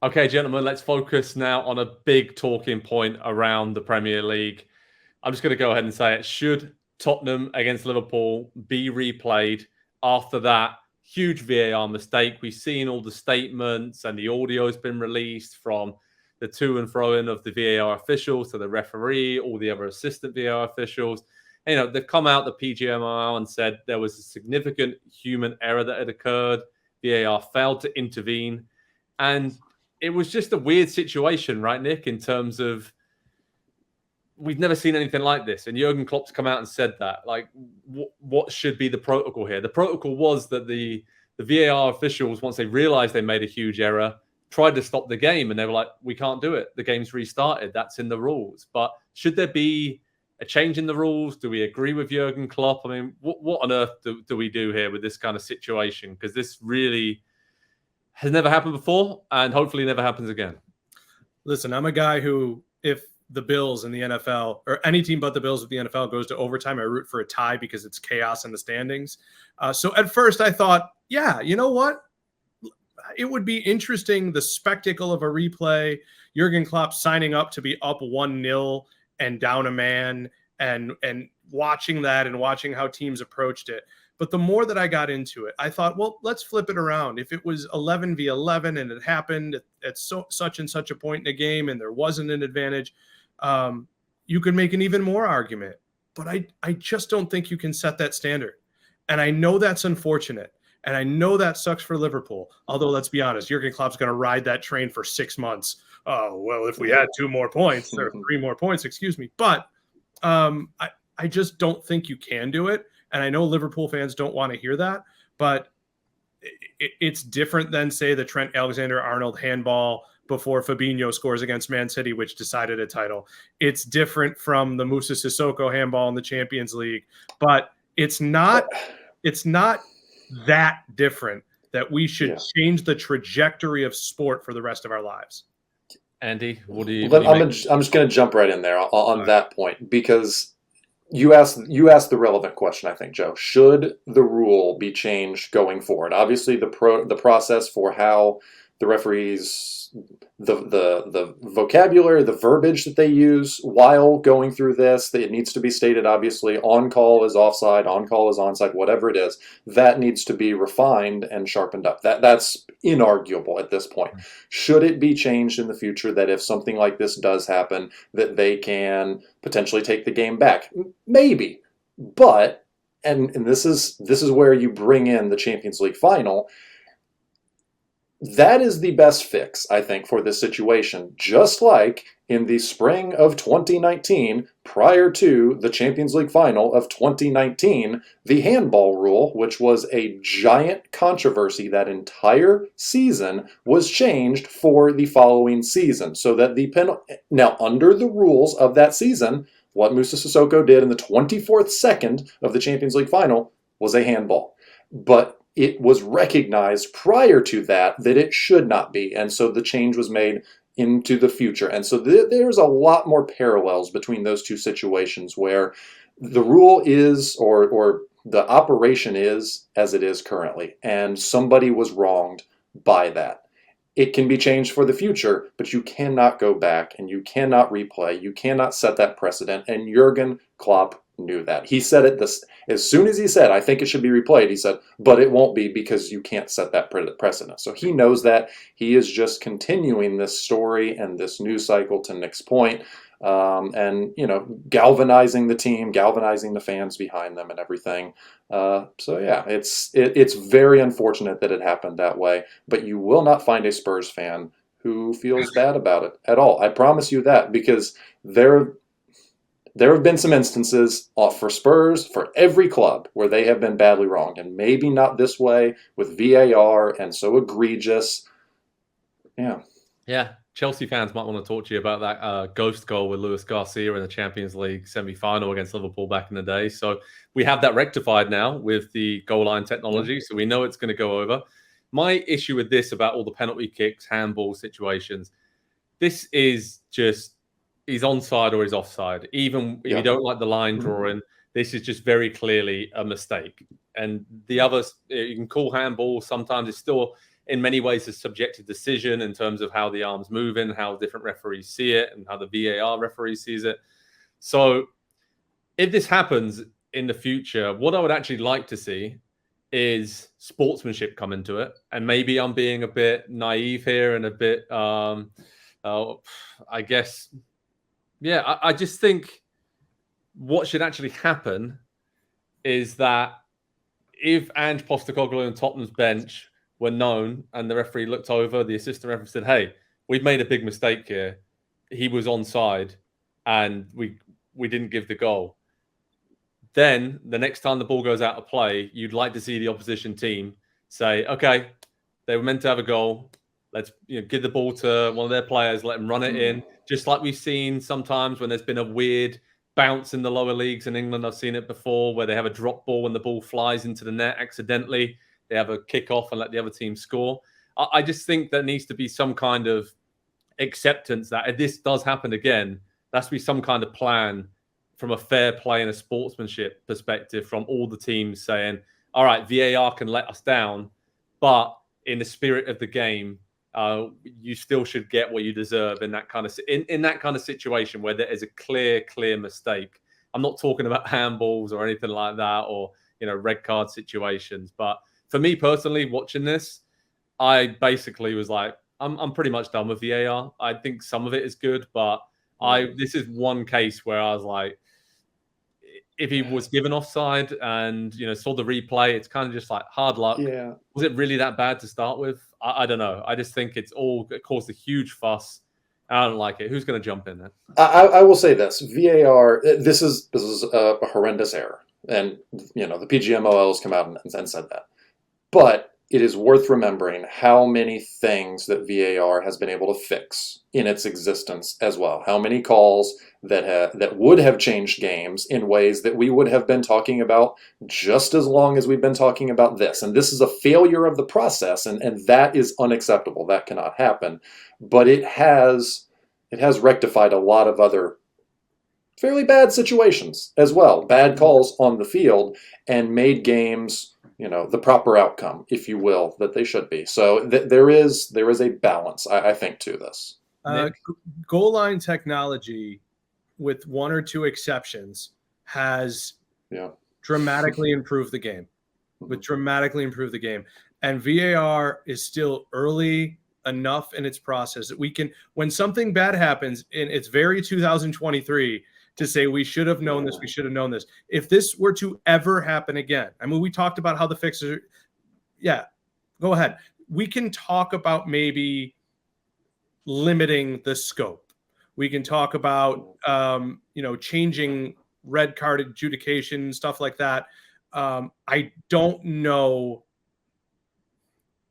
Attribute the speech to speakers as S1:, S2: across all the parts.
S1: Okay, gentlemen, let's focus now on a big talking point around the Premier League. I'm just going to go ahead and say it. Should Tottenham against Liverpool be replayed after that huge VAR mistake? We've seen all the statements and the audio has been released from the to and fro in of the VAR officials to the referee, all the other assistant VAR officials. And, they've come out, the PGMOL, and said there was a significant human error that had occurred. VAR failed to intervene. And it was just a weird situation, right, Nick, in terms of we've never seen anything like this. And Jurgen Klopp's come out and said that. Like, what should be the protocol here? The protocol was that the VAR officials, once they realized they made a huge error, tried to stop the game. And they were like, we can't do it. The game's restarted. That's in the rules. But should there be a change in the rules? Do we agree with Jurgen Klopp? I mean, what on earth do we do here with this kind of situation? Because this really has never happened before and hopefully never happens again.
S2: Listen, I'm a guy who, if the Bills in the NFL, or any team but the Bills with the NFL, goes to overtime, I root for a tie because it's chaos in the standings. So at first I thought, yeah, you know what? It would be interesting, the spectacle of a replay, Jurgen Klopp signing up to be up 1-0 and down a man, and watching that and watching how teams approached it. But the more that I got into it, I thought, well, let's flip it around. If it was 11v11 and it happened at such and such a point in a game and there wasn't an advantage, you could make an even more argument. But I just don't think you can set that standard. And I know that's unfortunate. And I know that sucks for Liverpool. Although, let's be honest, Jurgen Klopp's going to ride that train for 6 months. Oh, well, if we had 2 more points, or 3 more points, excuse me. But I just don't think you can do it. And I know Liverpool fans don't want to hear that, but it's different than, say, the Trent Alexander-Arnold handball before Fabinho scores against Man City, which decided a title. It's different from the Moussa Sissoko handball in the Champions League, but it's not that different that we should change the trajectory of sport for the rest of our lives.
S1: Andy, what do you
S3: I'm just going to jump right in there on that point, because you asked the relevant question, I think, Joe. Should the rule be changed going forward? Obviously, the process for how the referees, the vocabulary, the verbiage that they use while going through this, it needs to be stated, obviously, on call is offside, on call is onside, whatever it is. That needs to be refined and sharpened up. That's inarguable at this point. Should it be changed in the future that if something like this does happen, that they can potentially take the game back? Maybe. But, and this is where you bring in the Champions League final. That is the best fix, I think, for this situation. Just like in the spring of 2019, prior to the Champions League final of 2019, the handball rule, which was a giant controversy that entire season, was changed for the following season. So that now, under the rules of that season, what Moussa Sissoko did in the 24th second of the Champions League final was a handball. But it was recognized prior to that it should not be. And so the change was made into the future. And so there's a lot more parallels between those two situations where the rule is, or the operation is, as it is currently. And somebody was wronged by that. It can be changed for the future, but you cannot go back and you cannot replay. You cannot set that precedent. And Jurgen Klopp knew that. He said it as soon as he said, I think it should be replayed, he said, but it won't be because you can't set that precedent. So he knows that. He is just continuing this story and this news cycle, to Nick's point, and, galvanizing the team, galvanizing the fans behind them and everything. So yeah, it's very unfortunate that it happened that way, but you will not find a Spurs fan who feels bad about it at all. I promise you that, because there have been some instances for Spurs, for every club, where they have been badly wronged, and maybe not this way with VAR and so egregious. Yeah.
S1: Yeah. Chelsea fans might want to talk to you about that ghost goal with Luis Garcia in the Champions League semi-final against Liverpool back in the day. So we have that rectified now with the goal line technology, so we know it's going to go over. My issue with this, about all the penalty kicks, handball situations, this is just, he's onside or he's offside. Even if you don't like the line drawing, this is just very clearly a mistake. And the others, you can call handball. Sometimes it's still in many ways a subjective decision in terms of how the arm's moving, how different referees see it, and how the VAR referee sees it. So if this happens in the future, what I would actually like to see is sportsmanship come into it. And maybe I'm being a bit naive here and a bit, I guess, yeah, I just think what should actually happen is that if Ange Postecoglou and Tottenham's bench were known and the referee looked over, the assistant referee said, hey, we've made a big mistake here. He was onside and we didn't give the goal. Then the next time the ball goes out of play, you'd like to see the opposition team say, okay, they were meant to have a goal. Let's give the ball to one of their players, let them run it in. Just like we've seen sometimes when there's been a weird bounce in the lower leagues in England. I've seen it before where they have a drop ball when the ball flies into the net accidentally. They have a kick off and let the other team score. I just think there needs to be some kind of acceptance that if this does happen again, there has to be some kind of plan from a fair play and a sportsmanship perspective from all the teams saying, all right, VAR can let us down, but in the spirit of the game, you still should get what you deserve in that kind of in that kind of situation where there is a clear mistake. I'm not talking about handballs or anything like that, or red card situations. But for me personally, watching this, I basically was like, I'm pretty much done with VAR. I think some of it is good, but this is one case where I was like, if he was given offside and saw the replay, it's kind of just like hard luck.
S3: Yeah.
S1: Was it really that bad to start with? I don't know. I just think it caused a huge fuss. I don't like it. Who's going to jump in there?
S3: I will say this: VAR. This is a horrendous error, and the PGMOL has come out and said that. But it is worth remembering how many things that VAR has been able to fix in its existence as well. How many calls that would have changed games in ways that we would have been talking about just as long as we've been talking about this. And this is a failure of the process, and that is unacceptable. That cannot happen. But it has rectified a lot of other fairly bad situations as well, bad calls on the field, and made games the proper outcome, if you will, that they should be. So there is a balance, I think, to this.
S2: Goal line technology, with one or two exceptions, has dramatically improved the game. And VAR is still early enough in its process that we can, when something bad happens, and it's very 2023, to say we should have known this, we should have known this. If this were to ever happen again, I mean, we talked about how the fixes are, go ahead. We can talk about maybe limiting the scope. We can talk about, changing red card adjudication, stuff like that. I don't know.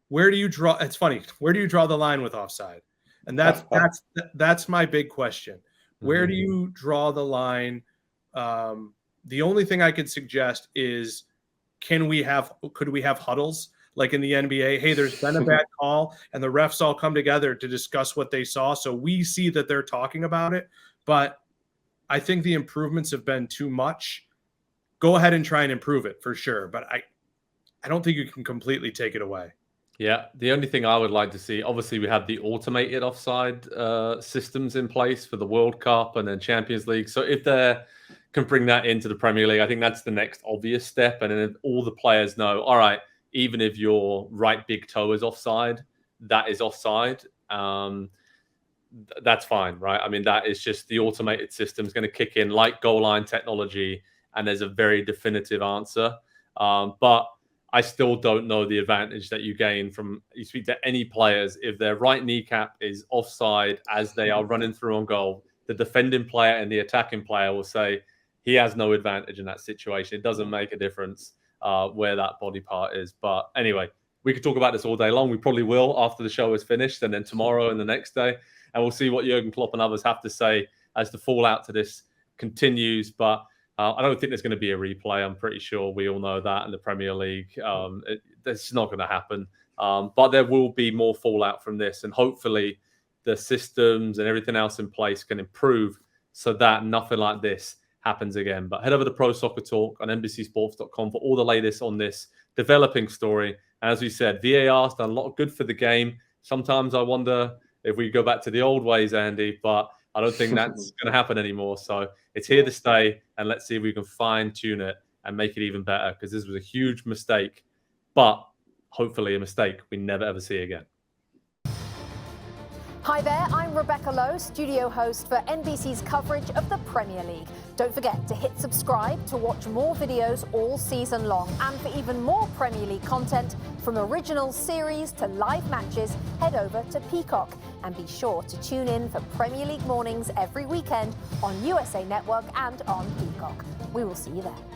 S2: Where do you draw? It's funny. Where do you draw the line with offside? And that's my big question. Where do you draw the line? The only thing I could suggest is, could we have huddles like in the NBA? Hey, there's been a bad call, and the refs all come together to discuss what they saw, so we see that they're talking about it. But I think the improvements have been too much. Go ahead and try and improve it for sure, but I don't think you can completely take it away.
S1: Yeah, the only thing I would like to see, obviously we have the automated offside systems in place for the World Cup and then Champions League. So if they can bring that into the Premier League, I think that's the next obvious step. And then all the players know, all right, even if your right big toe is offside, that is offside. That's fine, right? I mean, that is just the automated system is going to kick in like goal line technology, and there's a very definitive answer. But I still don't know the advantage that you gain from, you speak to any players, if their right kneecap is offside as they are running through on goal, the defending player and the attacking player will say he has no advantage in that situation. It doesn't make a difference where that body part is. But anyway, we could talk about this all day long. We probably will after the show is finished, and then tomorrow and the next day. And we'll see what Jurgen Klopp and others have to say as the fallout to this continues. But I don't think there's going to be a replay. I'm pretty sure we all know that in the Premier League. It's not going to happen. But there will be more fallout from this. And hopefully the systems and everything else in place can improve so that nothing like this happens again. But head over to Pro Soccer Talk on NBCSports.com for all the latest on this developing story. And as we said, VAR's done a lot of good for the game. Sometimes I wonder if we go back to the old ways, Andy, but I don't think that's going to happen anymore. So it's here to stay, and let's see if we can fine-tune it and make it even better, because this was a huge mistake, but hopefully a mistake we never ever see again.
S4: Hi there, I'm Rebecca Lowe, studio host for NBC's coverage of the Premier League. Don't forget to hit subscribe to watch more videos all season long. And for even more Premier League content, from original series to live matches, head over to Peacock. And be sure to tune in for Premier League mornings every weekend on USA Network and on Peacock. We will see you there.